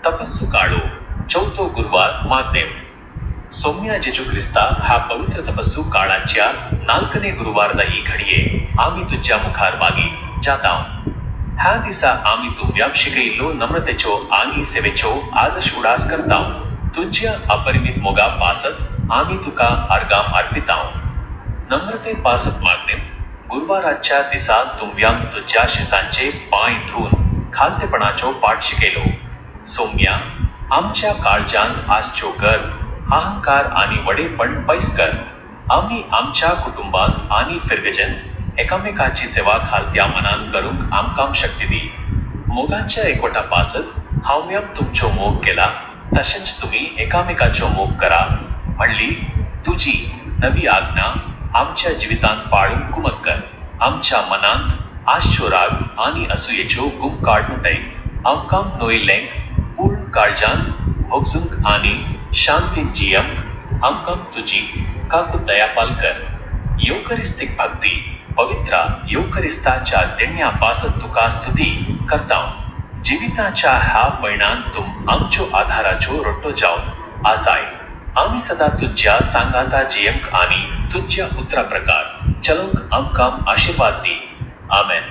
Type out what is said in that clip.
तपस्सु काळो चौथो गुरुवार माग्नेम सौम्या जेजू ख्रिस्ता हा पवित्र तपस्सू काळाच्या 4ನೇ गुरुवाರದ ಈ ಘಡಿಯೆ आम्ही तुझ्या मुखार मागी जाताव. ह्या दिसा आम्ही तुझ्या शिकईलो नम्रतेचो आणि सेवेचो आदर्श उडास करताव. तुझ्या अपरिमित मोगा पासत आम्ही तुका अर्गाम अर्पिताव. नम्रते पासत मागणेम गुरुवाराच्या दिसा तुमव्याम तुझ्या शिसांचे पाय धुवून खालतेपणाचो पाठ शिकेलो. सौम्या आमच्या काळजांत आसचो गर्व, अहंकार आणि वडेपण पैस कर. आम्ही आमच्या कुटुंबांत आणि फिरगजंत एकामेकाची सेवा खालत्या मनान करूंक आमकाम शक्ती दी. मोगाच्या एकवटा पासत हांव्याम तुमचो मोग केला तशेंच तुम्ही एकामेकाचो मोग करा म्हणली तुझी नवी आज्ञा आमच्या जिवितांत पाळूंक कुमक कर. आमच्या मनांत आसचो राग आणि असूयेचो गुम काडून आमकाम नोयिल्लेंक पूर्ण काळजान भोगसूंक आणि शांतीन जियंक आमकाम तुझी काकू दयापाल कर. योकरिस्तीक भक्ती पवित्रा योकरिस्ताच्या देण्या पासत तुका स्तुती करताव. जिविताच्या ह्या पैणान तुम आमचो आधाराचो रोट्टो जावन आसाय. आम्ही सदा तुझ्या सांगाता जियंक आणि तुझ्या उतरा प्रकार चलोंक आमकाम आशीर्वाद दी. आमेन.